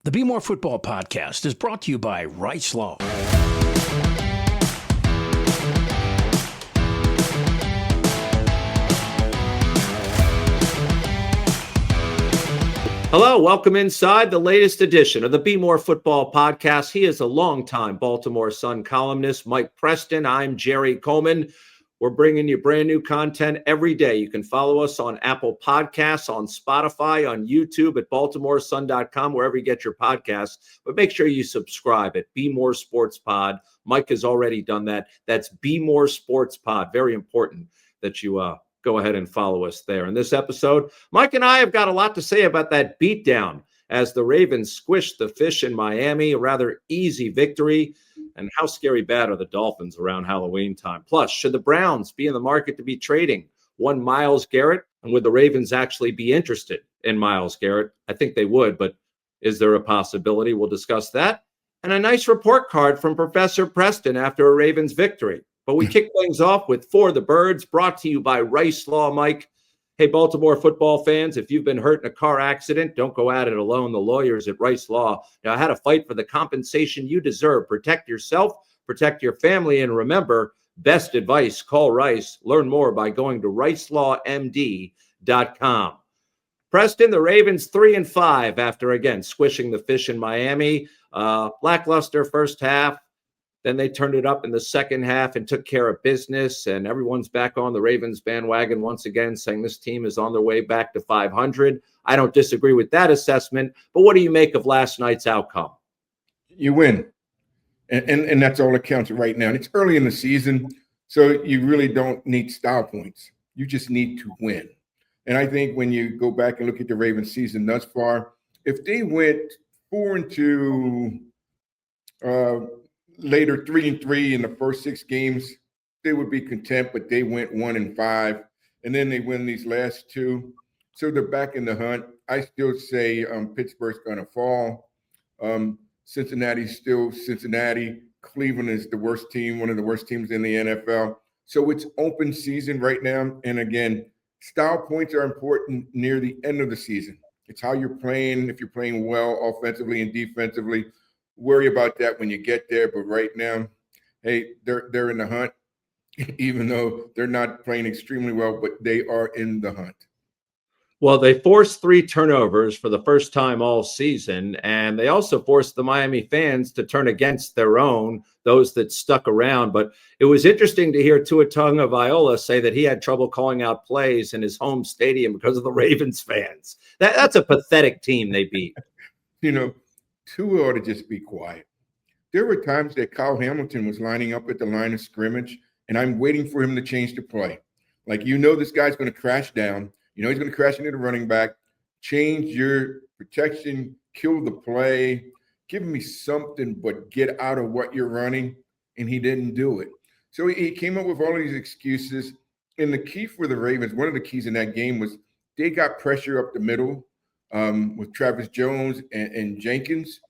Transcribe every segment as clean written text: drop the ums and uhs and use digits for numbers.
The Bmore Football Podcast is brought to you by Rice Law. Hello, welcome inside the latest edition of the Bmore Football Podcast. He is a longtime Baltimore Sun columnist, Mike Preston. I'm Jerry Coleman. We're bringing you brand new content every day. You can follow us on Apple Podcasts, on Spotify, on YouTube, at BaltimoreSun.com, wherever you get your podcasts. But make sure you subscribe at Bmore Sports Pod. Mike has already done that. That's Bmore Sports Pod. Very important that you go ahead and follow us there. In this episode, Mike and I have got a lot to say about that beatdown as the Ravens squished the Fish in Miami, a rather easy victory. And how scary bad are the Dolphins around Halloween time? Plus, should the Browns be in the market to be trading one Myles Garrett? And would the Ravens actually be interested in Myles Garrett? I think they would, but is there a possibility? We'll discuss that. And a nice report card from Professor Preston after a Ravens victory. But we kick things off with For the Birds, brought to you by Rice Law. Mike, hey, Baltimore football fans, if you've been hurt in a car accident, don't go at it alone. The lawyers at Rice Law know how to fight for the compensation you deserve. Protect yourself, protect your family, and remember, best advice, call Rice. Learn more by going to ricelawmd.com. Preston, the Ravens 3-5 after, again, squishing the Fish in Miami. Lackluster first half. Then they turned it up in the second half and took care of business, and everyone's back on the Ravens bandwagon once again, saying this team is on their way back to 500. I don't disagree with that assessment, but what do you make of last night's outcome? You win, and that's all that counts right now. And it's early in the season, so you really don't need style points. You just need to win. And I think when you go back and look at the Ravens season thus far, if they went 4-2, later 3-3 in the first 6 games, they would be content, but they went 1-5, and then they win these last 2. So they're back in the hunt. I still say Pittsburgh's going to fall. Cincinnati's still Cincinnati. Cleveland is the worst team, one of the worst teams in the NFL. So it's open season right now. And again, style points are important near the end of the season. It's how you're playing, if you're playing well offensively and defensively. Worry about that when you get there, but right now, hey, they're in the hunt, even though they're not playing extremely well, but they are in the hunt. Well, they forced 3 turnovers for the first time all season, and they also forced the Miami fans to turn against their own, those that stuck around. But it was interesting to hear Tua Tagovailoa say that he had trouble calling out plays in his home stadium because of the Ravens fans. That's a pathetic team they beat. You know, Tua ought to just be quiet. There were times that Kyle Hamilton was lining up at the line of scrimmage, and I'm waiting for him to change the play. Like, this guy's going to crash down. He's going to crash into the running back. Change your protection, kill the play, give me something, but get out of what you're running. And he didn't do it. So he came up with all of these excuses. And the key for the Ravens, one of the keys in that game was they got pressure up the middle with Travis Jones and Jenkins.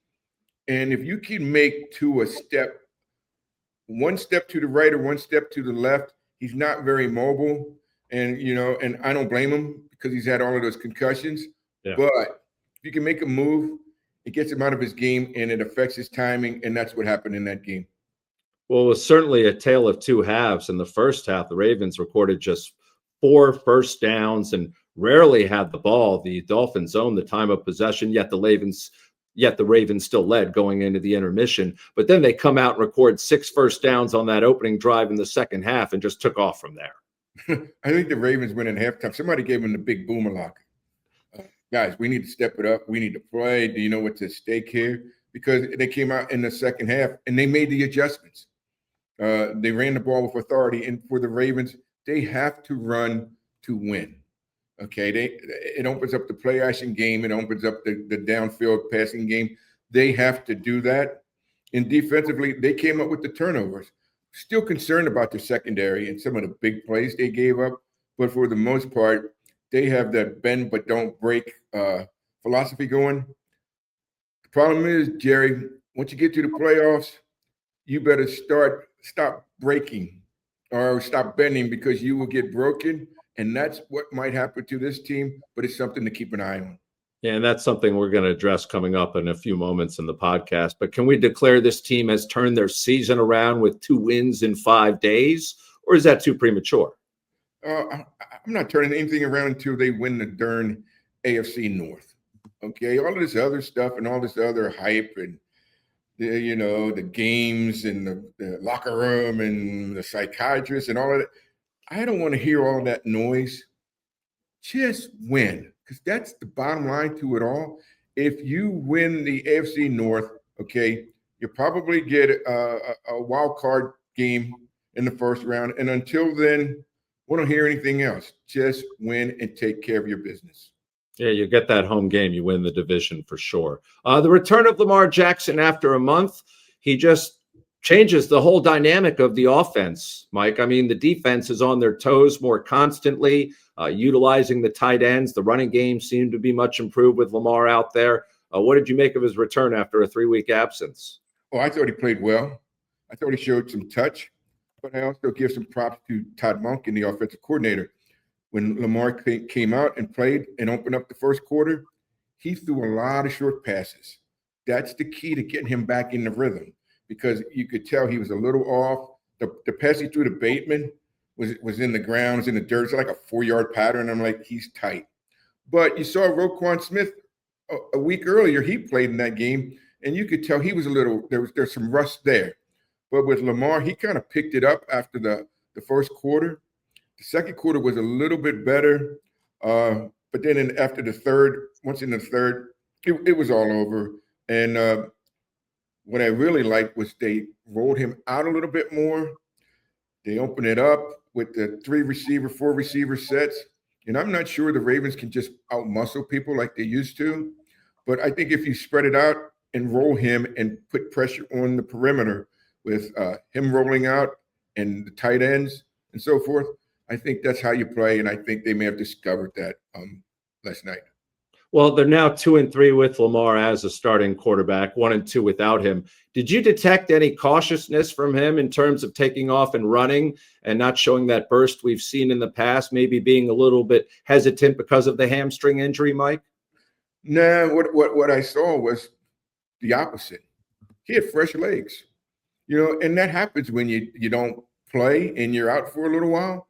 And if you can make Tua one step to the right or one step to the left, he's not very mobile. And, and I don't blame him because he's had all of those concussions. Yeah. But if you can make a move, it gets him out of his game and it affects his timing. And that's what happened in that game. Well, it was certainly a tale of two halves. In the first half, the Ravens recorded just 4 first downs and rarely had the ball. The Dolphins owned the time of possession, yet the Ravens still led going into the intermission. But then they come out and record 6 first downs on that opening drive in the second half and just took off from there. I think the Ravens went in halftime. Somebody gave them the big boomer lock. Guys, we need to step it up. We need to play. Do you know what's at stake here? Because they came out in the second half and they made the adjustments. They ran the ball with authority. And for the Ravens, they have to run to win. Okay, it opens up the play action game. It opens up the downfield passing game. They have to do that. And defensively, they came up with the turnovers. Still concerned about their secondary and some of the big plays they gave up. But for the most part, they have that bend but don't break philosophy going. The problem is, Jerry, once you get to the playoffs, you better stop breaking or stop bending because you will get broken. And that's what might happen to this team, but it's something to keep an eye on. Yeah, and that's something we're going to address coming up in a few moments in the podcast. But can we declare this team has turned their season around with 2 wins in 5 days, or is that too premature? I'm not turning anything around until they win the darn AFC North. Okay, all of this other stuff and all this other hype and the games and the locker room and the psychiatrists and all of that. I don't want to hear all that noise. Just win, because that's the bottom line to it all. If you win the AFC North, okay, you probably get a wild card game in the first round. And until then, we don't hear anything else. Just win and take care of your business. Yeah, you get that home game, you win the division for sure. The return of Lamar Jackson after a month, he just changes the whole dynamic of the offense, Mike. I mean, the defense is on their toes more constantly, utilizing the tight ends. The running game seemed to be much improved with Lamar out there. What did you make of his return after a 3-week absence? Oh, I thought he played well. I thought he showed some touch, but I also give some props to Todd Monken, the offensive coordinator. When Lamar came out and played and opened up the first quarter, he threw a lot of short passes. That's the key to getting him back in the rhythm, because you could tell he was a little off. The pass he threw to Bateman was in the ground, was in the dirt. It's like a 4-yard pattern. I'm like, he's tight. But you saw Roquan Smith a week earlier. He played in that game, and you could tell he was a little – there's some rust there. But with Lamar, he kind of picked it up after the first quarter. The second quarter was a little bit better, but then after the third, once in the third, it was all over. And what I really liked was they rolled him out a little bit more. They opened it up with the 4 receiver sets. And I'm not sure the Ravens can just outmuscle people like they used to. But I think if you spread it out and roll him and put pressure on the perimeter with him rolling out and the tight ends and so forth, I think that's how you play, and I think they may have discovered that last night. Well, they're now 2-3 with Lamar as a starting quarterback, 1-2 without him. Did you detect any cautiousness from him in terms of taking off and running and not showing that burst we've seen in the past, maybe being a little bit hesitant because of the hamstring injury, Mike? Nah, what I saw was the opposite. He had fresh legs, and that happens when you don't play and you're out for a little while.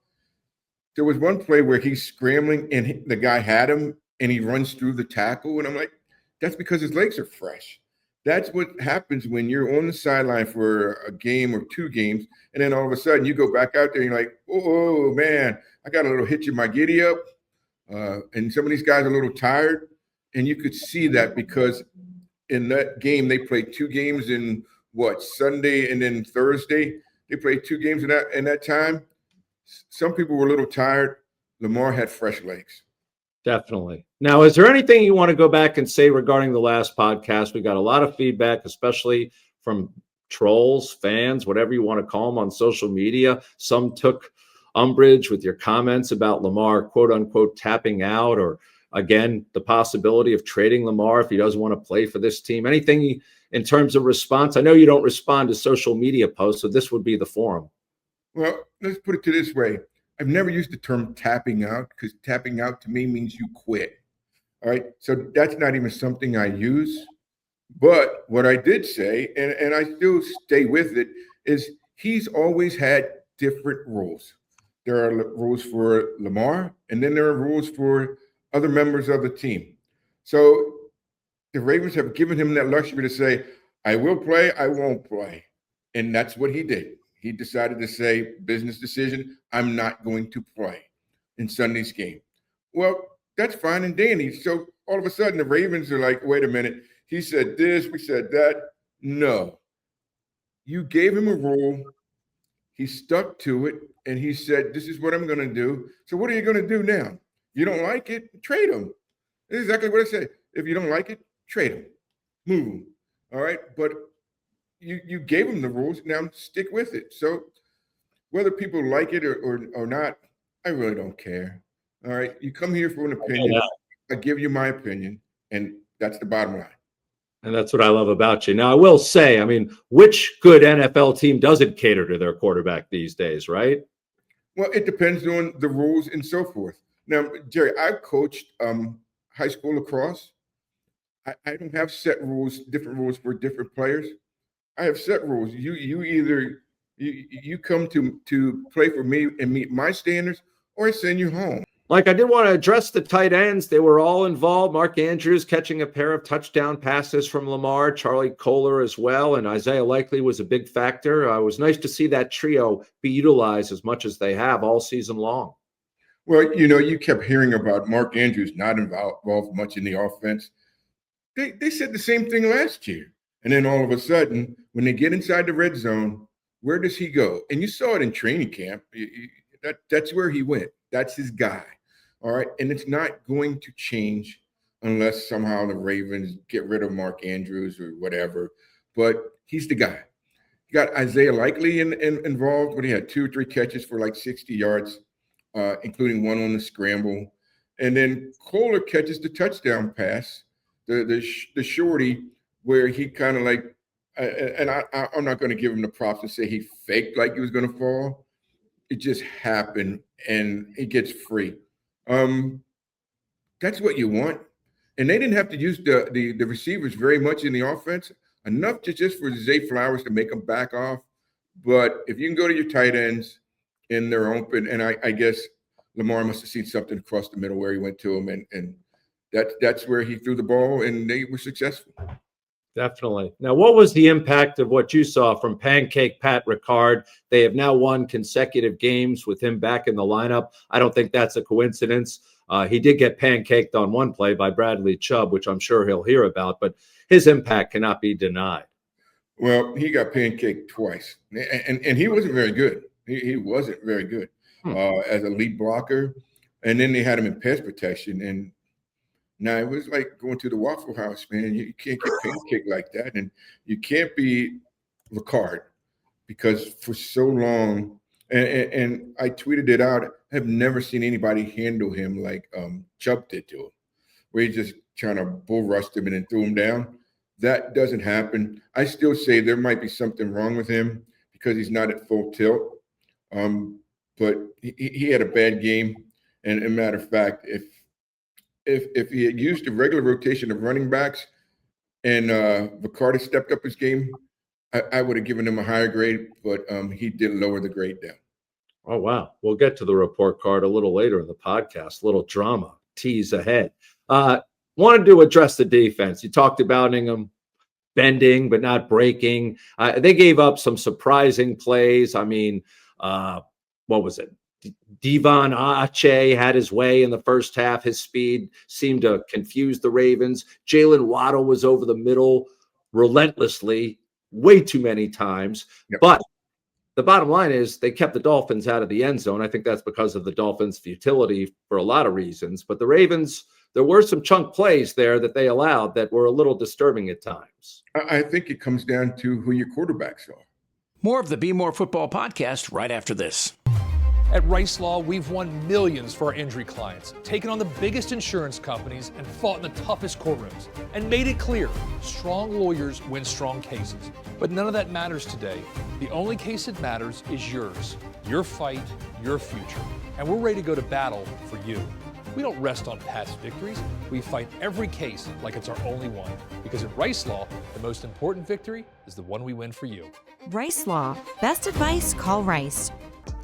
There was one play where he's scrambling and the guy had him and he runs through the tackle. And I'm like, that's because his legs are fresh. That's what happens when you're on the sideline for a game or 2 games. And then all of a sudden you go back out there and you're like, oh man, I got a little hitch in my giddy up. And some of these guys are a little tired. And you could see that because in that game, they played 2 games in Sunday and then Thursday. They played 2 games in that time. Some people were a little tired. Lamar had fresh legs. Definitely. Now, is there anything you want to go back and say regarding the last podcast? We got a lot of feedback, especially from trolls, fans, whatever you want to call them on social media. Some took umbrage with your comments about Lamar, quote unquote, tapping out, or again, the possibility of trading Lamar if he doesn't want to play for this team. Anything in terms of response? I know you don't respond to social media posts, so this would be the forum. Well, let's put it to this way. I've never used the term tapping out, because tapping out to me means you quit. All right. So that's not even something I use. But what I did say, and I still stay with it, is he's always had different rules. There are rules for Lamar, and then there are rules for other members of the team. So the Ravens have given him that luxury to say, I will play, I won't play. And that's what he did. He decided to say, business decision, I'm not going to play in Sunday's game. Well, that's fine and dandy. So all of a sudden, the Ravens are like, wait a minute. He said this, we said that. No. You gave him a rule. He stuck to it, and he said, this is what I'm going to do. So what are you going to do now? You don't like it? Trade him. That's exactly what I said. If you don't like it, trade him. Move him. All right? But you gave them the rules, now stick with it. So whether people like it or not, I really don't care. All right. You come here for an opinion. I give you my opinion, and that's the bottom line. And that's what I love about you. Now, I will say, I mean, which good NFL team doesn't cater to their quarterback these days, right? Well, it depends on the rules and so forth. Now, Jerry, I've coached high school lacrosse, I don't have set rules, different rules for different players. I have set rules. You either you come to play for me and meet my standards, or I send you home. Like, I did want to address the tight ends. They were all involved. Mark Andrews catching a pair of touchdown passes from Lamar, Charlie Kohler as well, and Isaiah Likely was a big factor. It was nice to see that trio be utilized as much as they have all season long. Well, you kept hearing about Mark Andrews not involved much in the offense. They said the same thing last year. And then all of a sudden, when they get inside the red zone, where does he go? And you saw it in training camp. That's where he went. That's his guy. All right. And it's not going to change unless somehow the Ravens get rid of Mark Andrews or whatever. But he's the guy. You got Isaiah Likely involved, but he had 2 or 3 catches for like 60 yards, including one on the scramble. And then Kohler catches the touchdown pass, the shorty, where he kind of like, and I'm not going to give him the props and say he faked like he was going to fall. It just happened, and he gets free. That's what you want. And they didn't have to use the receivers very much in the offense, enough to just for Zay Flowers to make them back off. But if you can go to your tight ends and they're open, and I guess Lamar must have seen something across the middle where he went to him, and that's where he threw the ball, and they were successful. Definitely. Now, what was the impact of what you saw from Pancake Pat Ricard? They have now won consecutive games with him back in the lineup. I don't think that's a coincidence. He did get pancaked on one play by Bradley Chubb, which I'm sure he'll hear about, but his impact cannot be denied. Well, he got pancaked twice, and he wasn't very good. He wasn't very good as a lead blocker, and then they had him in pass protection, and now, it was like going to the Waffle House, man. You can't get pancake like that. And you can't be Ricard, because for so long, and I tweeted it out, I have never seen anybody handle him like Chubb did to him, where he just trying to bull rushed him and then threw him down. That doesn't happen. I still say there might be something wrong with him because he's not at full tilt. But he had a bad game. And a matter of fact, if he had used the regular rotation of running backs and Ricard had stepped up his game, I would have given him a higher grade, but he did lower the grade down. Oh, wow. We'll get to the report card a little later in the podcast. A little drama tease ahead. Wanted to address the defense. You talked about Ingham bending but not breaking. They gave up some surprising plays. I mean, what was it? Devon Ache had his way in the first half. His speed seemed to confuse the Ravens. Jalen Waddle was over the middle relentlessly, way too many times. Yep. But the bottom line is they kept the Dolphins out of the end zone. I think that's because of the Dolphins' futility for a lot of reasons. But the Ravens, there were some chunk plays there that they allowed that were a little disturbing at times. I think it comes down to who your quarterbacks are. More of the Bmore Football Podcast right after this. At Rice Law, we've won millions for our injury clients, taken on the biggest insurance companies, and fought in the toughest courtrooms, and made it clear, strong lawyers win strong cases. But none of that matters today. The only case that matters is yours, your fight, your future. And we're ready to go to battle for you. We don't rest on past victories. We fight every case like it's our only one. Because at Rice Law, the most important victory is the one we win for you. Rice Law. Best advice, call Rice.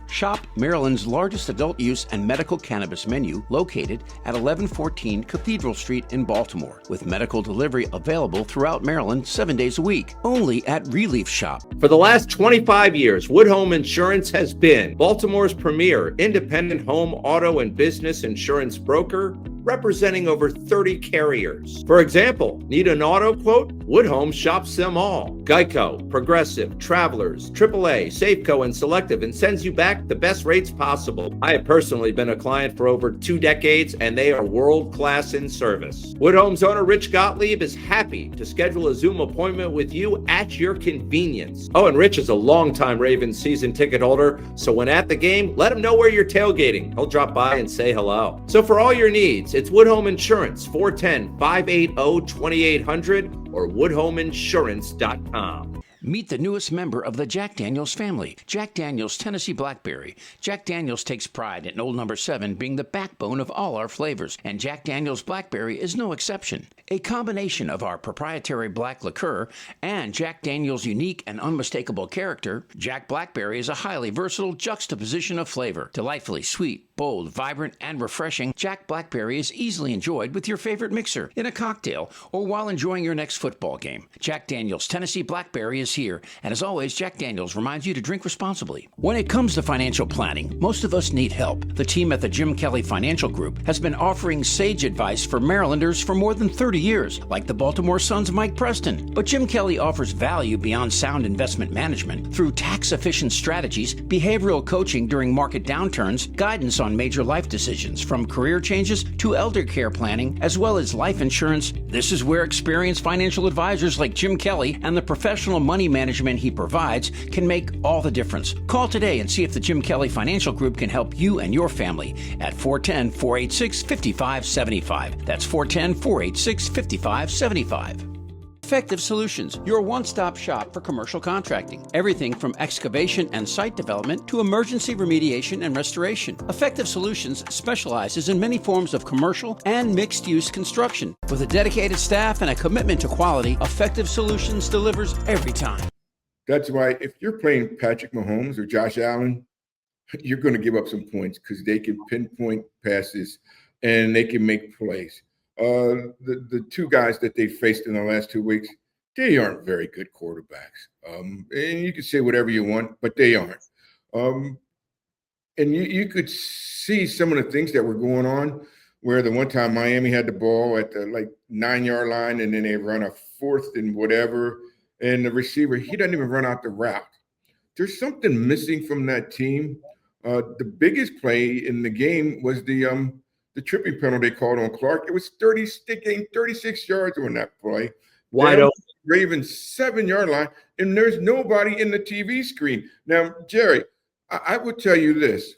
Shop Maryland's largest adult use and medical cannabis menu, located at 1114 Cathedral Street in Baltimore, with medical delivery available throughout Maryland 7 days a week, only at Relief Shop. For the last 25 years, Wood Home Insurance has been Baltimore's premier independent home, auto, and business insurance broker, representing over 30 carriers. For example, need an auto quote? Wood Home shops them all. Geico, Progressive, Travelers, AAA, Safeco, and Selective, and sends you back the best rates possible. I have personally been a client for over 2 decades, and they are world-class in service. Wood Home's owner, Rich Gottlieb, is happy to schedule a Zoom appointment with you at your convenience. Oh, and Rich is a longtime Ravens season ticket holder, so when at the game, let him know where you're tailgating. He'll drop by and say hello. So for all your needs, it's Wood Home Insurance, 410-580-2800 or woodhomeinsurance.com. Meet the newest member of the Jack Daniels family, Jack Daniels Tennessee Blackberry. Jack Daniels takes pride in Old Number 7 being the backbone of all our flavors, and Jack Daniels Blackberry is no exception. A combination of our proprietary black liqueur and Jack Daniel's unique and unmistakable character, Jack Blackberry is a highly versatile juxtaposition of flavor. Delightfully sweet, bold, vibrant, and refreshing, Jack Blackberry is easily enjoyed with your favorite mixer, in a cocktail, or while enjoying your next football game. Jack Daniel's Tennessee Blackberry is here, and as always, Jack Daniel's reminds you to drink responsibly. When it comes to financial planning, most of us need help. The team at the Jim Kelly Financial Group has been offering sage advice for Marylanders for more than 30 years, like the Baltimore Sun's Mike Preston. But Jim Kelly offers value beyond sound investment management through tax-efficient strategies, behavioral coaching during market downturns, guidance on major life decisions, from career changes to elder care planning, as well as life insurance. This is where experienced financial advisors like Jim Kelly and the professional money management he provides can make all the difference. Call today and see if the Jim Kelly Financial Group can help you and your family at 410-486-5575. That's 410-486-5575. Effective Solutions, your one-stop shop for commercial contracting. Everything from excavation and site development to emergency remediation and restoration. Effective Solutions specializes in many forms of commercial and mixed-use construction. With a dedicated staff and a commitment to quality, Effective Solutions delivers every time. That's why if you're playing Patrick Mahomes or Josh Allen, you're going to give up some points because they can pinpoint passes and they can make plays. The two guys that they faced in the last 2 weeks, they aren't very good quarterbacks. And you can say whatever you want, but they aren't. And you could see some of the things that were going on where the one time Miami had the ball at the 9-yard line and then they run a 4th and whatever. And the receiver, he doesn't even run out the route. There's something missing from that team. The biggest play in the game was the tripping penalty called on Clark. It was 36 yards on that play. Wide open. Ravens 7-yard line, and there's nobody in the TV screen. Now, Jerry, I would tell you this.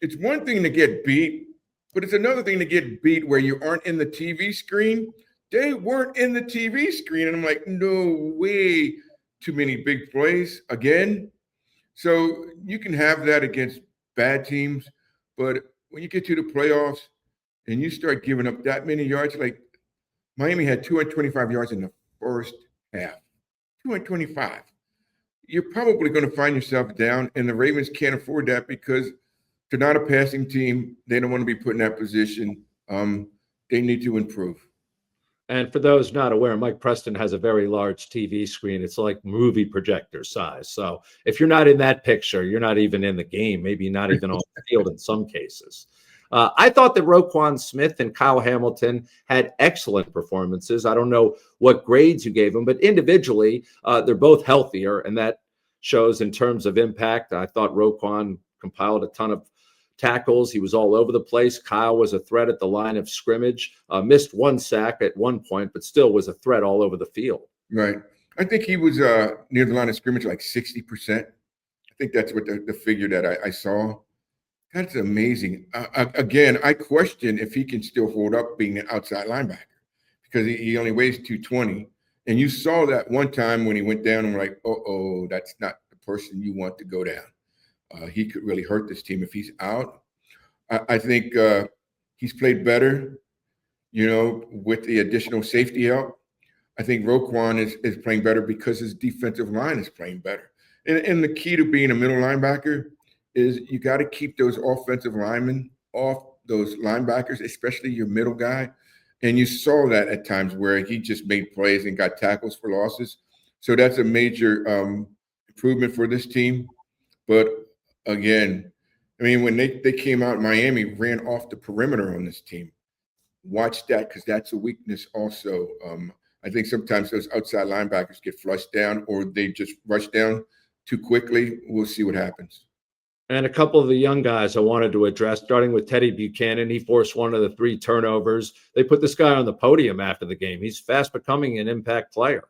It's one thing to get beat, but it's another thing to get beat where you aren't in the TV screen. They weren't in the TV screen, and I'm like, no way. Too many big plays again. So you can have that against bad teams, but when you get to the playoffs, and you start giving up that many yards, like Miami had 225 yards in the first half, 225. You're probably going to find yourself down, and the Ravens can't afford that because they're not a passing team. They don't want to be put in that position. They need to improve. And for those not aware, Mike Preston has a very large TV screen. It's like movie projector size. So if you're not in that picture, you're not even in the game, maybe not even on the field in some cases. I thought that Roquan Smith and Kyle Hamilton had excellent performances. I don't know what grades you gave them, but individually, they're both healthier, and that shows in terms of impact. I thought Roquan compiled a ton of tackles. He was all over the place. Kyle was a threat at the line of scrimmage, missed one sack at one point, but still was a threat all over the field. Right. I think he was near the line of scrimmage like 60%. I think that's what the figure that I saw. That's amazing. Again, I question if he can still hold up being an outside linebacker because he only weighs 220. And you saw that one time when he went down and we're like, uh-oh, that's not the person you want to go down. He could really hurt this team if he's out. I think he's played better, with the additional safety help. I think Roquan is playing better because his defensive line is playing better. And the key to being a middle linebacker is you got to keep those offensive linemen off those linebackers, especially your middle guy. And you saw that at times where he just made plays and got tackles for losses. So that's a major improvement for this team. But again, I mean, when they came out, Miami ran off the perimeter on this team. Watch that because that's a weakness also. I think sometimes those outside linebackers get flushed down or they just rush down too quickly. We'll see what happens. And a couple of the young guys I wanted to address, starting with Teddy Buchanan. He forced one of the 3 turnovers. They put this guy on the podium after the game. He's fast becoming an impact player.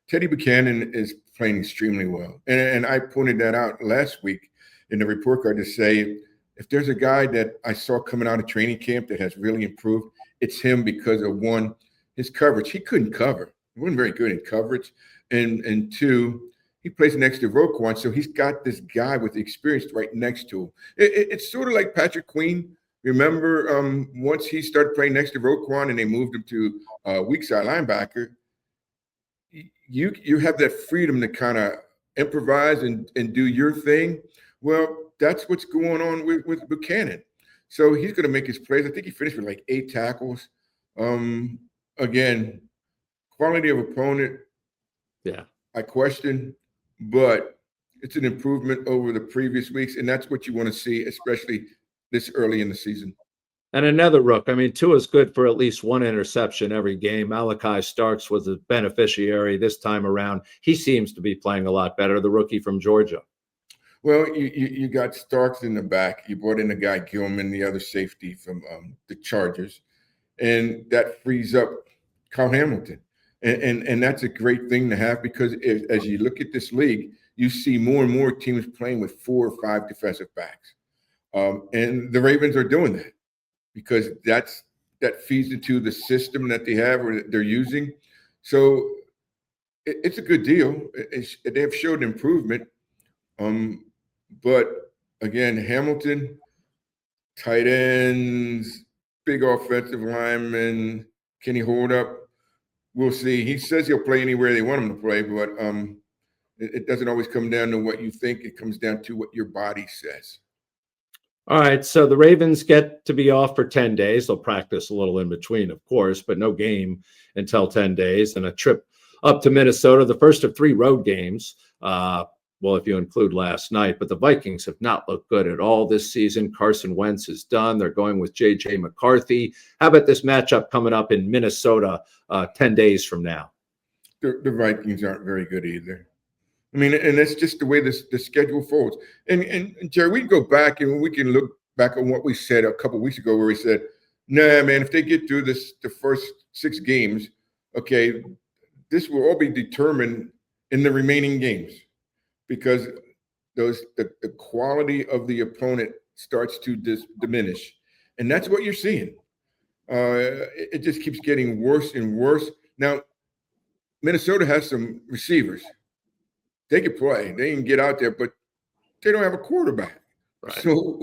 Teddy Buchanan is playing extremely well. And I pointed that out last week in the report card to say, if there's a guy that I saw coming out of training camp that has really improved, it's him because of, one, his coverage. He couldn't cover. He wasn't very good in coverage. And 2, he plays next to Roquan, so he's got this guy with experience right next to him. It's sort of like Patrick Queen Remember, once he started playing next to Roquan and they moved him to weak side linebacker, you have that freedom to kind of improvise and do your thing. Well, that's what's going on with Buchanan. So he's going to make his plays. I think he finished with like 8 tackles. Again, quality of opponent, Yeah. I question, but it's an improvement over the previous weeks, and that's what you want to see, especially this early in the season. And another rook. I mean, Tua's good for at least one interception every game. Malachi Starks was a beneficiary this time around. He seems to be playing a lot better, the rookie from Georgia. Well, you got Starks in the back. You brought in the guy Gilman, the other safety from the Chargers, and that frees up Kyle Hamilton. And that's a great thing to have, because as you look at this league, you see more and more teams playing with 4 or 5 defensive backs. And the Ravens are doing that, because that feeds into the system that they have or they're using. So it's a good deal. They've showed improvement. But again, Hamilton, tight ends, big offensive lineman, can he hold up? We'll see. He says he'll play anywhere they want him to play, but it doesn't always come down to what you think. It comes down to what your body says. All right, so the Ravens get to be off for 10 days. They'll practice a little in between, of course, but no game until 10 days, and a trip up to Minnesota, the first of 3 road games. Well, if you include last night, but the Vikings have not looked good at all this season. Carson Wentz is done. They're going with J.J. McCarthy. How about this matchup coming up in Minnesota 10 days from now? The Vikings aren't very good either. I mean, and that's just the way the schedule folds. And Jerry, we can go back and we can look back on what we said a couple of weeks ago, where we said, nah, man, if they get through the first 6 games, okay, this will all be determined in the remaining games, because the quality of the opponent starts to diminish. And that's what you're seeing. It just keeps getting worse and worse. Now, Minnesota has some receivers. They can play. They can get out there, but they don't have a quarterback. Right. So,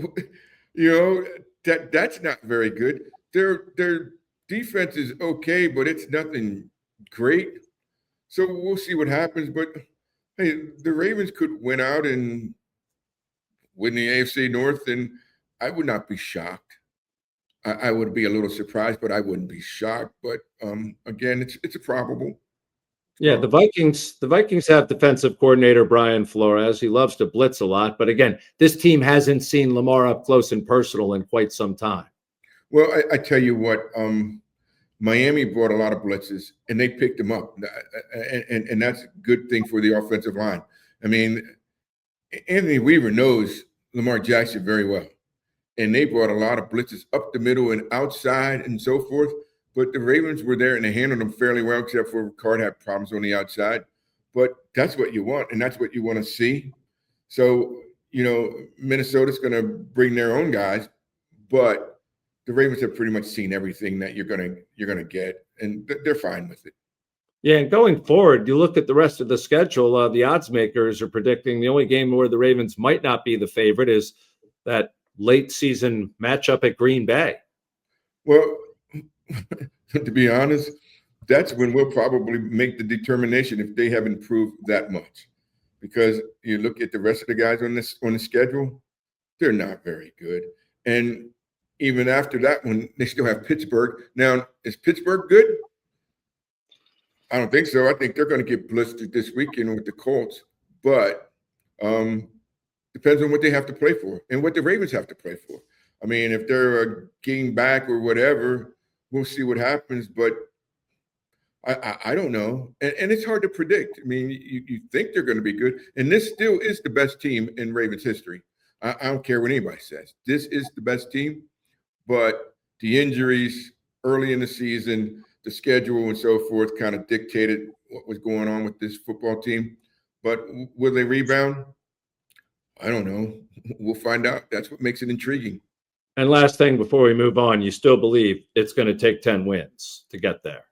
that's not very good. Their defense is okay, but it's nothing great. So we'll see what happens. But, hey, the Ravens could win out and win the AFC North, and I would not be shocked. I would be a little surprised, but I wouldn't be shocked. But, again, it's a probable. Yeah, the Vikings have defensive coordinator Brian Flores. He loves to blitz a lot, but again, this team hasn't seen Lamar up close and personal in quite some time. Well, I tell you what, Miami brought a lot of blitzes, and they picked them up, and that's a good thing for the offensive line. I mean, Anthony Weaver knows Lamar Jackson very well, and they brought a lot of blitzes up the middle and outside and so forth. But the Ravens were there, and they handled them fairly well, except for Ricard had problems on the outside. But that's what you want, and that's what you want to see. So, Minnesota's going to bring their own guys, but the Ravens have pretty much seen everything that you're going to get, and they're fine with it. Yeah, and going forward, you look at the rest of the schedule, the odds makers are predicting the only game where the Ravens might not be the favorite is that late season matchup at Green Bay. Well, to be honest, that's when we'll probably make the determination if they have improved that much. Because you look at the rest of the guys on the schedule, they're not very good. And even after that one, they still have Pittsburgh. Now, is Pittsburgh good? I don't think so. I think they're going to get blistered this weekend with the Colts. But depends on what they have to play for and what the Ravens have to play for. I mean, if they're a game back or whatever, we'll see what happens, but I don't know. And it's hard to predict. I mean, you think they're going to be good, and this still is the best team in Ravens history. I don't care what anybody says. This is the best team, but the injuries early in the season, the schedule and so forth kind of dictated what was going on with this football team. But will they rebound? I don't know. We'll find out. That's what makes it intriguing. And last thing before we move on, you still believe it's going to take 10 wins to get there?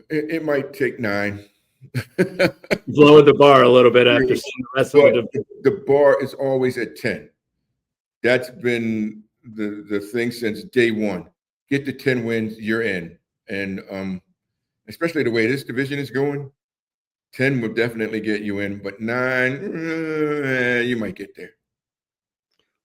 It might take 9. Lowered the bar a little bit after seeing the rest of the bar is always at 10. That's been the thing since day one. Get to 10 wins, you're in. And especially the way this division is going, 10 will definitely get you in, but 9, you might get there.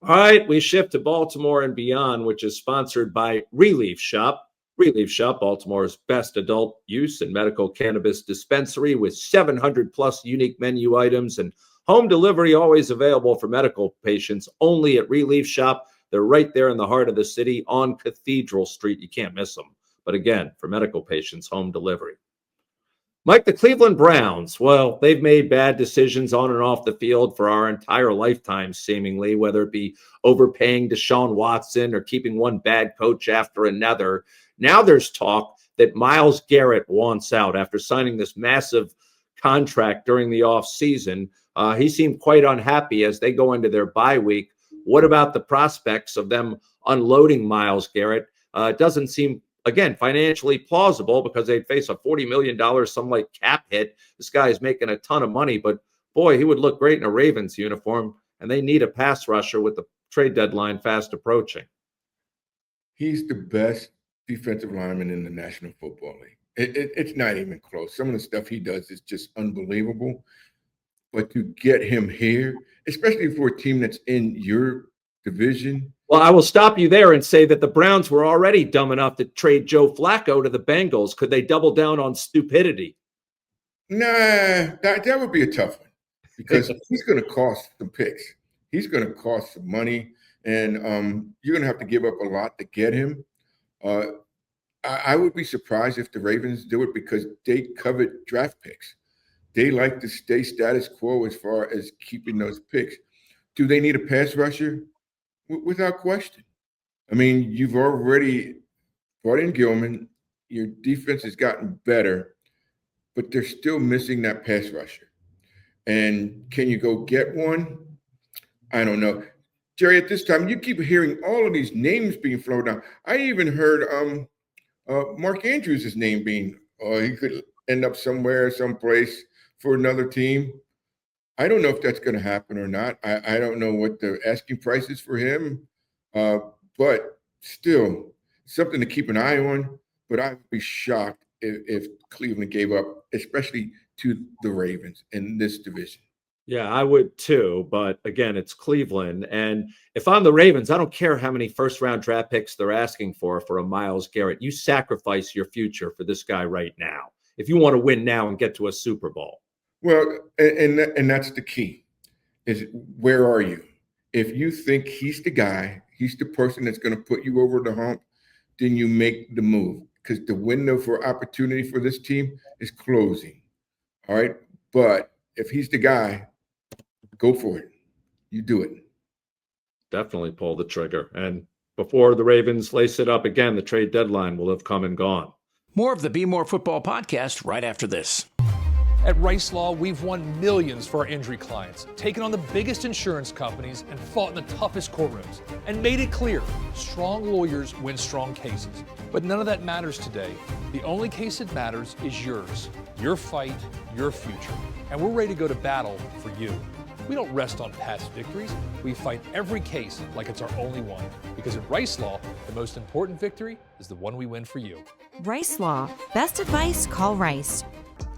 All right, we shift to Baltimore and Beyond, which is sponsored by Relief Shop. Relief Shop, Baltimore's best adult use and medical cannabis dispensary with 700 plus unique menu items and home delivery always available for medical patients only at Relief Shop. They're right there in the heart of the city on Cathedral Street. You can't miss them. But again, for medical patients, home delivery. Mike, the Cleveland Browns, well, they've made bad decisions on and off the field for our entire lifetime, seemingly, whether it be overpaying Deshaun Watson or keeping one bad coach after another. Now there's talk that Myles Garrett wants out after signing this massive contract during the offseason. He seemed quite unhappy as they go into their bye week. What about the prospects of them unloading Myles Garrett? It doesn't seem, again, financially plausible because they'd face a $40 million some like cap hit. This guy is making a ton of money, but boy, he would look great in a Ravens uniform, and they need a pass rusher with the trade deadline fast approaching. He's the best defensive lineman in the National Football League. It's not even close. Some of the stuff he does is just unbelievable. But to get him here, especially for a team that's in your division. Well, I will stop you there and say that the Browns were already dumb enough to trade Joe Flacco to the Bengals. Could they double down on stupidity? Nah, that would be a tough one because he's going to cost some picks. He's going to cost some money, and you're going to have to give up a lot to get him. I would be surprised if the Ravens do it because they covet draft picks. They like to stay status quo as far as keeping those picks. Do they need a pass rusher? Without question. I mean, you've already brought in Gilman. Your defense has gotten better, but they're still missing that pass rusher. And can you go get one? I don't know. Jerry, at this time, you keep hearing all of these names being floated out. I even heard Mark Andrews' name being, he could end up somewhere, someplace for another team. I don't know if that's going to happen or not. I don't know what the asking price is for him, but still something to keep an eye on. But I would be shocked if Cleveland gave up, especially to the Ravens in this division. Yeah, I would too. But again, it's Cleveland. And if I'm the Ravens, I don't care how many first-round draft picks they're asking for a Myles Garrett. You sacrifice your future for this guy right now if you want to win now and get to a Super Bowl. Well, and that's the key, is where are you? If you think he's the guy, he's the person that's going to put you over the hump, then you make the move because the window for opportunity for this team is closing. All right. But if he's the guy, go for it. You do it. Definitely pull the trigger. And before the Ravens lace it up again, the trade deadline will have come and gone. More of the Bmore Football Podcast right after this. At Rice Law, we've won millions for our injury clients, taken on the biggest insurance companies and fought in the toughest courtrooms, and made it clear, strong lawyers win strong cases. But none of that matters today. The only case that matters is yours, your fight, your future. And we're ready to go to battle for you. We don't rest on past victories. We fight every case like it's our only one. Because at Rice Law, the most important victory is the one we win for you. Rice Law. Best advice, call Rice.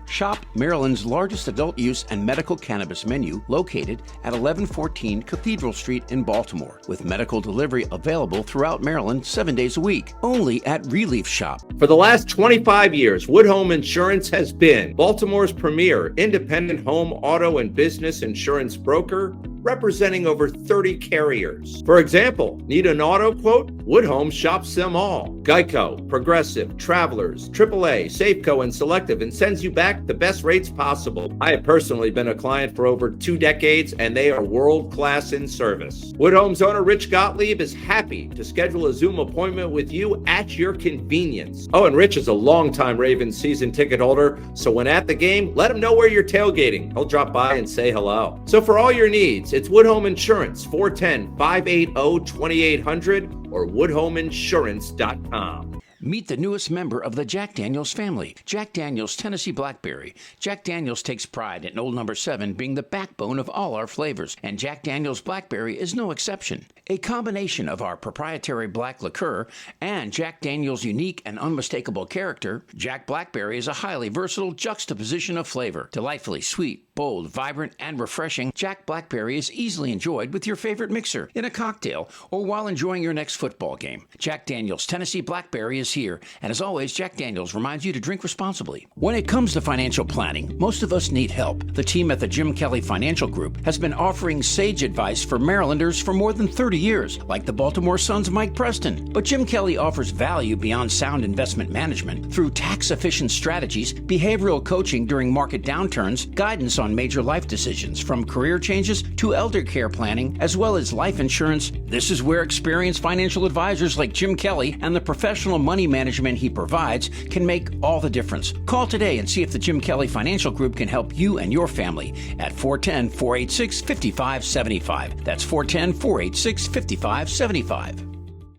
Shop Maryland's largest adult use and medical cannabis menu located at 1114 Cathedral Street in Baltimore, with medical delivery available throughout Maryland 7 days a week, only at Relief Shop. For the last 25 years, Wood Home Insurance has been Baltimore's premier independent home, auto, and business insurance broker, representing over 30 carriers. For example, need an auto quote? Wood Home shops them all. Geico, Progressive, Travelers, AAA, Safeco, and Selective, and sends you back the best rates possible. I have personally been a client for over 2 decades, and they are world-class in service. Wood Home's owner, Rich Gottlieb, is happy to schedule a Zoom appointment with you at your convenience. Oh, and Rich is a longtime Ravens season ticket holder, so when at the game, let him know where you're tailgating. He'll drop by and say hello. So for all your needs, it's Wood Home Insurance, 410-580-2800 or woodhomeinsurance.com. Meet the newest member of the Jack Daniels family, Jack Daniels Tennessee Blackberry. Jack Daniels takes pride in Old Number 7 being the backbone of all our flavors, and Jack Daniels Blackberry is no exception. A combination of our proprietary black liqueur and Jack Daniels' unique and unmistakable character, Jack Blackberry is a highly versatile juxtaposition of flavor. Delightfully sweet, bold, vibrant, and refreshing, Jack Blackberry is easily enjoyed with your favorite mixer, in a cocktail, or while enjoying your next football game. Jack Daniels Tennessee Blackberry is here, and as always, Jack Daniels reminds you to drink responsibly. When it comes to financial planning, most of us need help. The team at the Jim Kelly Financial Group has been offering sage advice for Marylanders for more than 30 years, like the Baltimore Sun's Mike Preston. But Jim Kelly offers value beyond sound investment management through tax-efficient strategies, behavioral coaching during market downturns, guidance on major life decisions, from career changes to elder care planning, as well as life insurance. This is where experienced financial advisors like Jim Kelly and the professional money management he provides can make all the difference. Call today and see if the Jim Kelly Financial Group can help you and your family at 410-486-5575. That's 410-486-5575.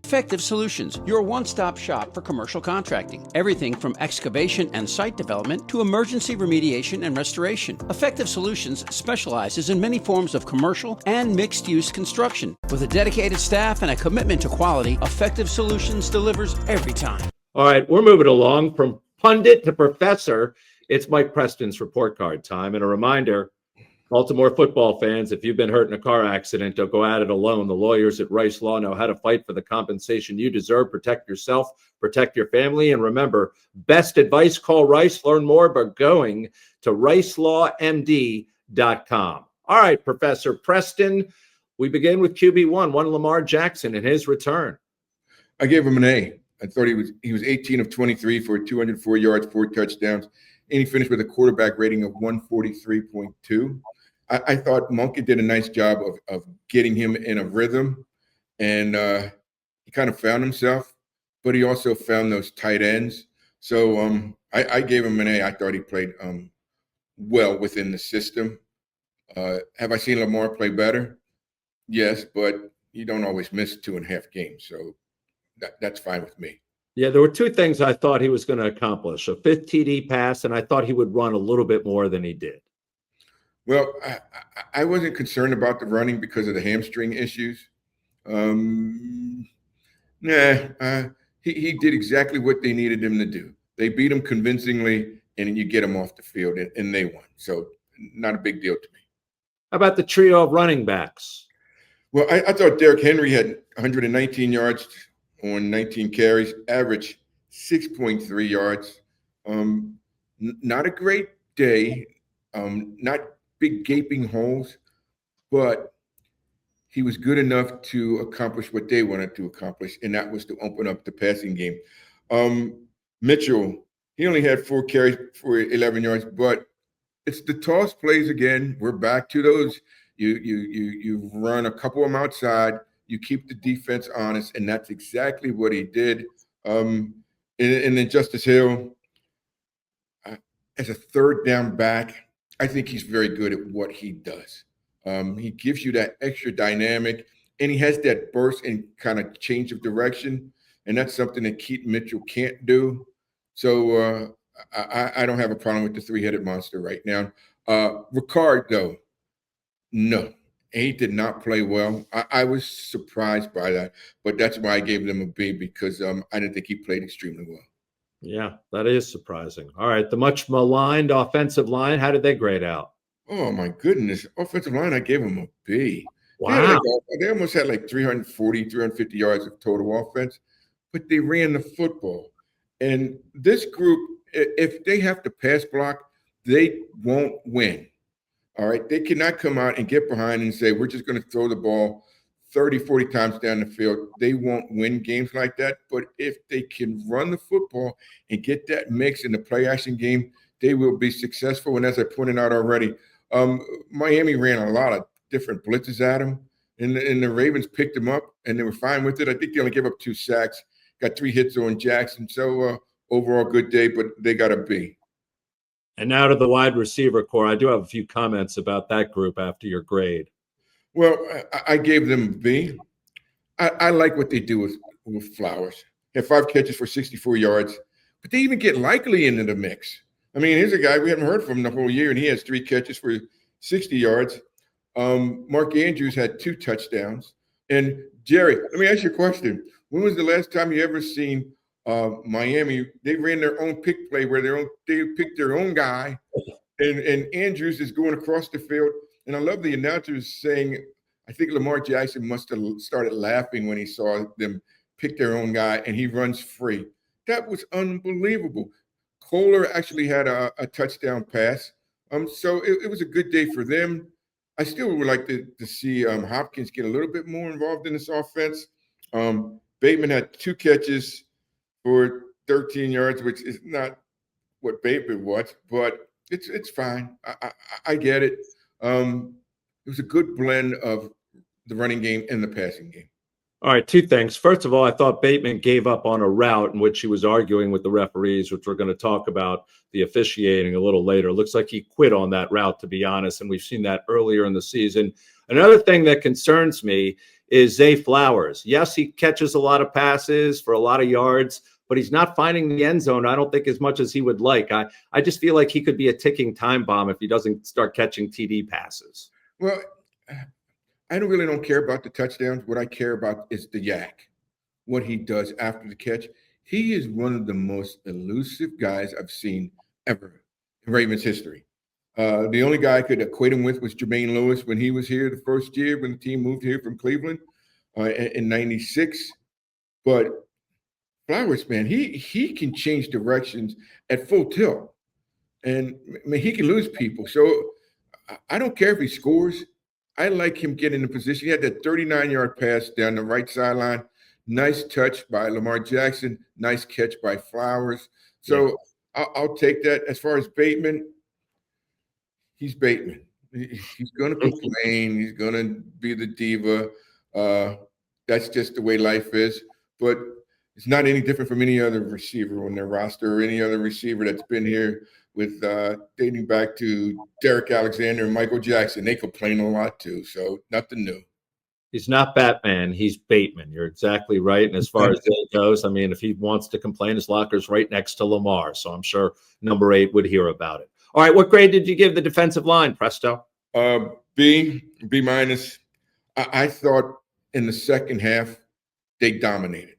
Effective Solutions, your one-stop shop for commercial contracting. Everything from excavation and site development to emergency remediation and restoration. Effective Solutions specializes in many forms of commercial and mixed-use construction. With a dedicated staff and a commitment to quality, Effective Solutions delivers every time. All right, we're moving along from pundit to professor. It's Mike Preston's report card time. And a reminder, Baltimore football fans, if you've been hurt in a car accident, don't go at it alone. The lawyers at Rice Law know how to fight for the compensation you deserve. Protect yourself, protect your family, and remember, best advice, call Rice. Learn more by going to ricelawmd.com. All right, Professor Preston, we begin with QB1, one Lamar Jackson and his return. I gave him an A. I thought he was 18 of 23 for 204 yards, 4 touchdowns, and he finished with a quarterback rating of 143.2. I thought Monkey did a nice job of getting him in a rhythm, and he kind of found himself, but he also found those tight ends. So I gave him an A. I thought he played well within the system. Have I seen Lamar play better? Yes, but you don't always miss 2.5 games, so that's fine with me. Yeah, there were two things I thought he was going to accomplish: a 5th TD pass, and I thought he would run a little bit more than he did. Well, I wasn't concerned about the running because of the hamstring issues. He did exactly what they needed him to do. They beat him convincingly, and you get him off the field, and they won. So not a big deal to me. How about the trio of running backs? Well, I thought Derrick Henry had 119 yards on 19 carries, average 6.3 yards. Not a great day, not big gaping holes, but he was good enough to accomplish what they wanted to accomplish, and that was to open up the passing game. Mitchell, he only had 4 carries for 11 yards, but it's the toss plays again. We're back to those. You run a couple of them outside, you keep the defense honest, and that's exactly what he did. And then Justice Hill, as a third down back, I think he's very good at what he does. He gives you that extra dynamic, and he has that burst and kind of change of direction, and that's something that Keaton Mitchell can't do. So I don't have a problem with the 3-headed monster right now. Ricard, though, no. He did not play well. I was surprised by that, but that's why I gave them a B, because I didn't think he played extremely well. Yeah, that is surprising. All right, the much maligned offensive line, how did they grade out? Oh, my goodness. Offensive line, I gave them a B. Wow. They almost had like 340, 350 yards of total offense, but they ran the football. And this group, if they have to pass block, they won't win. All right, they cannot come out and get behind and say, we're just going to throw the ball 30, 40 times down the field. They won't win games like that. But if they can run the football and get that mix in the play action game, they will be successful. And as I pointed out already, Miami ran a lot of different blitzes at them, and the Ravens picked them up, and they were fine with it. I think they only gave up 2 sacks, got 3 hits on Jackson. So overall good day, but they got a B. And now to the wide receiver core. I do have a few comments about that group after your grade. Well, I gave them a B. I like what they do with Flowers. Had 5 catches for 64 yards. But they even get Likely into the mix. I mean, here's a guy we haven't heard from the whole year, and he has 3 catches for 60 yards. Mark Andrews had 2 touchdowns. And Jerry, let me ask you a question. When was the last time you ever seen Miami? They ran their own pick play where they picked their own guy, and Andrews is going across the field. And I love the announcers saying, I think Lamar Jackson must have started laughing when he saw them pick their own guy, and he runs free. That was unbelievable. Kohler actually had a touchdown pass. So it was a good day for them. I still would like to see Hopkins get a little bit more involved in this offense. Bateman had 2 catches for 13 yards, which is not what Bateman was, but it's fine. I get it. It was a good blend of the running game and the passing game. All right, 2 things. First of all, I thought Bateman gave up on a route in which he was arguing with the referees, which we're going to talk about the officiating a little later. It looks like he quit on that route, to be honest, and we've seen that earlier in the season. Another thing that concerns me is Zay Flowers. Yes, he catches a lot of passes for a lot of yards, but he's not finding the end zone, I don't think, as much as he would like. I just feel like he could be a ticking time bomb if he doesn't start catching TD passes. Well, I really don't care about the touchdowns. What I care about is the yak, what he does after the catch. He is one of the most elusive guys I've seen ever in Ravens history. The only guy I could equate him with was Jermaine Lewis when he was here the first year when the team moved here from Cleveland in '96. But Flowers, man, he can change directions at full tilt. And I mean, he can lose people. So I don't care if he scores. I like him getting in position. He had that 39-yard pass down the right sideline. Nice touch by Lamar Jackson. Nice catch by Flowers. So yeah. I'll take that. As far as Bateman, he's Bateman. He's going to complain. He's going to be the diva. That's just the way life is. But it's not any different from any other receiver on their roster or any other receiver that's been here with dating back to Derek Alexander and Michael Jackson. They complain a lot too, so nothing new. He's not Batman. He's Bateman. You're exactly right. And as far as it goes, I mean, if he wants to complain, his locker's right next to Lamar, so I'm sure number 8 would hear about it. All right, what grade did you give the defensive line, Presto? B minus. I thought in the second half they dominated.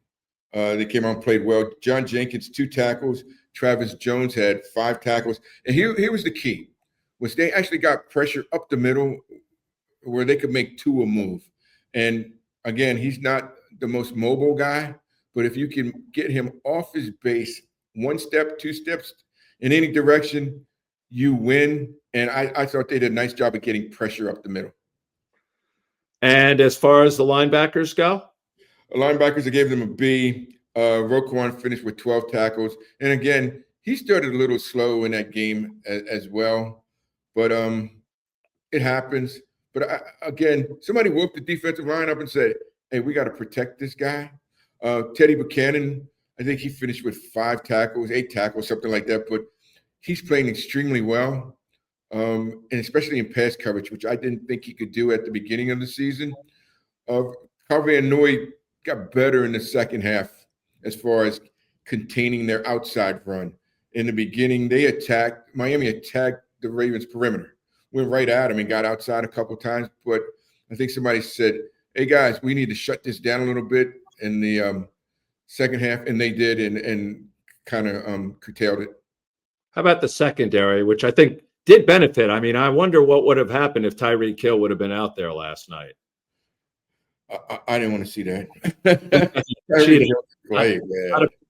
They came out and played well. John Jenkins, 2 tackles. Travis Jones had 5 tackles. And here was the key, was they actually got pressure up the middle where they could make Tua move. And again, he's not the most mobile guy, but if you can get him off his base 1 step, 2 steps in any direction, you win. And I thought they did a nice job of getting pressure up the middle. And as far as the linebackers go? The linebackers, I gave them a B. Roquan finished with 12 tackles. And again, he started a little slow in that game as well. But it happens. But again, somebody woke the defensive line up and said, hey, we got to protect this guy. Teddy Buchanan, I think he finished with 5 tackles, 8 tackles, something like that. But he's playing extremely well, and especially in pass coverage, which I didn't think he could do at the beginning of the season. Carvey and Noy got better in the second half as far as containing their outside run. In the beginning, Miami attacked the Ravens perimeter, went right at him and got outside a couple of times. But I think somebody said, hey, guys, we need to shut this down a little bit in the second half. And they did and kind of curtailed it. How about the secondary, which I think did benefit? I mean, I wonder what would have happened if Tyreek Hill would have been out there last night. I didn't want to see that.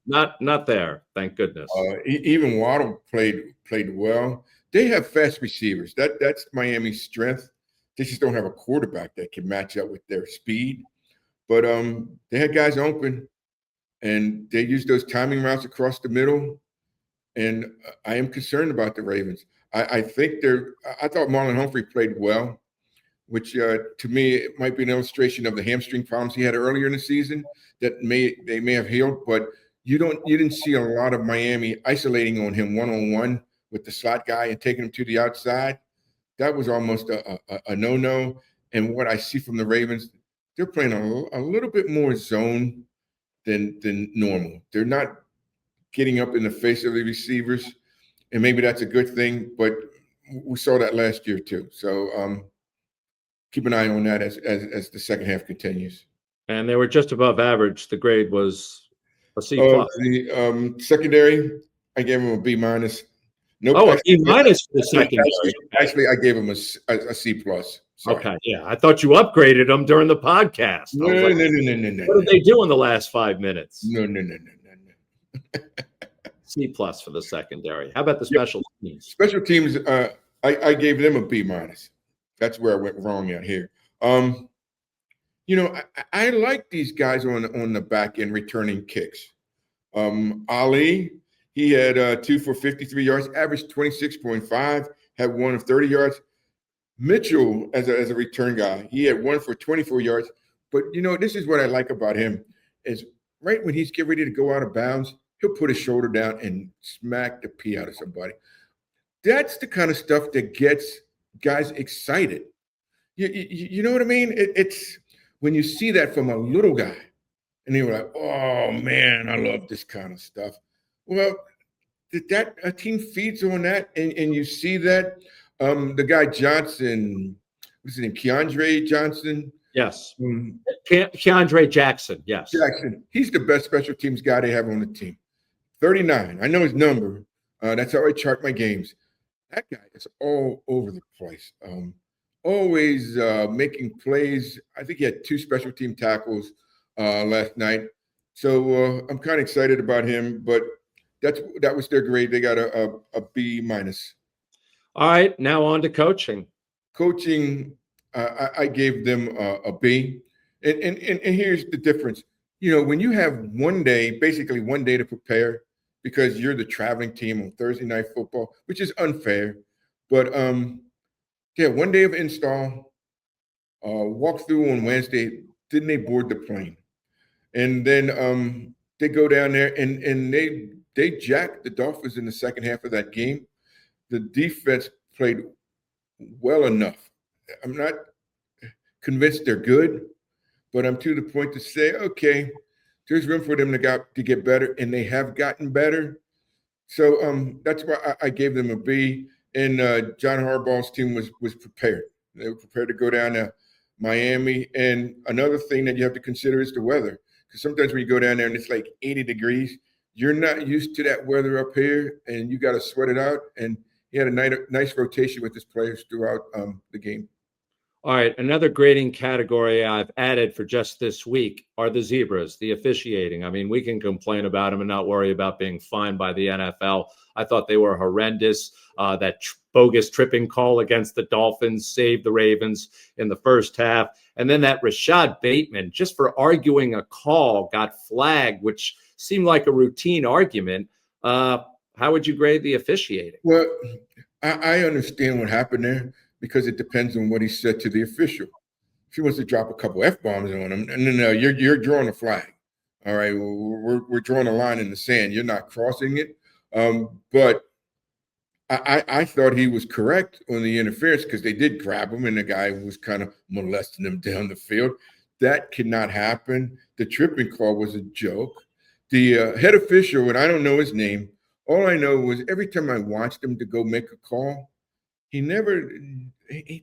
Not there. Thank goodness. Even Waddle played well. They have fast receivers. That's Miami's strength. They just don't have a quarterback that can match up with their speed. But they had guys open, and they used those timing routes across the middle. And I am concerned about the Ravens. I thought Marlon Humphrey played well, which to me it might be an illustration of the hamstring problems he had earlier in the season that they may have healed. But you didn't see a lot of Miami isolating on him one-on-one with the slot guy and taking him to the outside. That was almost a no-no. And what I see from the Ravens, they're playing a little bit more zone than normal. They're not getting up in the face of the receivers, and maybe that's a good thing, but we saw that last year too. So keep an eye on that as the second half continues. And they were just above average. The grade was a C plus. The secondary, I gave him a B minus. Nope. Oh, a B minus for the secondary. Actually, I gave him a C plus. Sorry. Okay, yeah. I thought you upgraded them during the podcast. No. What did they do in the last 5 minutes? No. C plus for the secondary. How about the special teams? Special teams, I gave them a B minus. That's where I went wrong at here. I like these guys on the back end returning kicks. Ali, he had 2 for 53 yards, averaged 26.5, had 1 of 30 yards. Mitchell, as a return guy, he had 1 for 24 yards. But, this is what I like about him is right when he's getting ready to go out of bounds, he'll put his shoulder down and smack the pee out of somebody. That's the kind of stuff that gets guys excited. You know what I mean? It's when you see that from a little guy and they were like, oh, man, I love this kind of stuff. Well, a team feeds on that, and you see that. The guy Johnson, what's his name? Keandre Johnson? Yes. Keandre Jackson, yes. Jackson. He's the best special teams guy they have on the team. 39. I know his number. That's how I chart my games. That guy is all over the place. Always making plays. I think he had 2 special team tackles last night. So I'm kind of excited about him, but that was their grade. They got a B minus. All right, now on to coaching. Coaching, I gave them a B. And here's the difference. When you have basically one day to prepare because you're the traveling team on Thursday Night Football, which is unfair. But, 1 day of install, walk through on Wednesday, then they board the plane. And then they go down there and they jacked the Dolphins in the second half of that game. The defense played well enough. I'm not convinced they're good, but I'm to the point to say, okay, there's room for them to get better, and they have gotten better. So that's why I gave them a B. And John Harbaugh's team was prepared. They were prepared to go down to Miami. And another thing that you have to consider is the weather, because sometimes when you go down there and it's like 80 degrees, you're not used to that weather up here, and you got to sweat it out. And he had a nice rotation with his players throughout the game. All right, another grading category I've added for just this week are the zebras, the officiating. I mean, we can complain about them and not worry about being fined by the NFL. I thought they were horrendous. That bogus tripping call against the Dolphins saved the Ravens in the first half. And then that Rashad Bateman, just for arguing a call, got flagged, which seemed like a routine argument. How would you grade the officiating? Well, I understand what happened there because it depends on what he said to the official. If he wants to drop a couple F-bombs on him, no, you're drawing a flag. All right, we're drawing a line in the sand. You're not crossing it. But I thought he was correct on the interference because they did grab him and the guy was kind of molesting him down the field. That cannot happen. The tripping call was a joke. The head official, and I don't know his name, all I know was every time I watched him to go make a call, he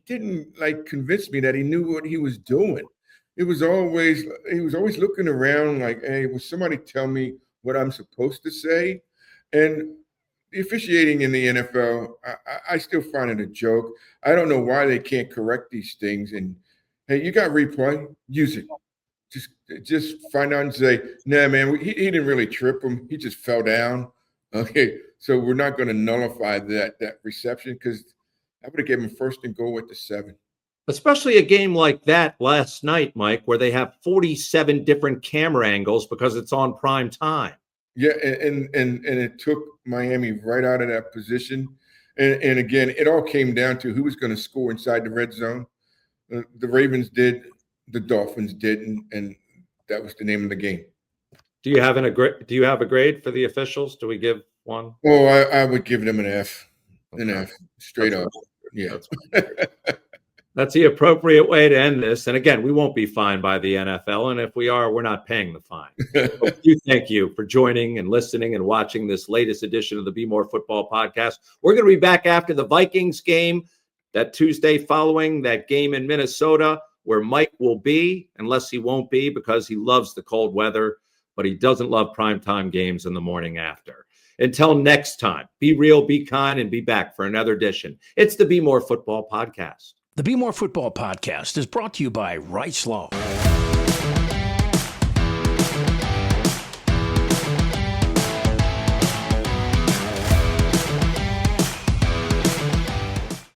didn't like convince me that he knew what he was doing. He was always looking around like, hey, will somebody tell me what I'm supposed to say? And the officiating in the NFL, I still find it a joke. I don't know why they can't correct these things. And hey, you got replay, use it. Just find out and say, nah, man, he didn't really trip him. He just fell down. Okay, so we're not going to nullify that reception because I would have given him first and goal with the 7. Especially a game like that last night, Mike, where they have 47 different camera angles because it's on prime time. Yeah, and it took Miami right out of that position. And again, it all came down to who was going to score inside the red zone. The Ravens did, the Dolphins didn't, and that was the name of the game. Do you have a grade for the officials? Do we give one? Oh, I would give them an F. An F, straight up. Yeah. That's the appropriate way to end this. And again, we won't be fined by the NFL. And if we are, we're not paying the fine. Thank you for joining and listening and watching this latest edition of the Bmore Football Podcast. We're going to be back after the Vikings game that Tuesday following that game in Minnesota, where Mike will be, unless he won't be because he loves the cold weather, but he doesn't love primetime games in the morning after. Until next time, be real, be kind, and be back for another edition. It's the Bmore Football Podcast. The Bmore Football Podcast is brought to you by Rice Law.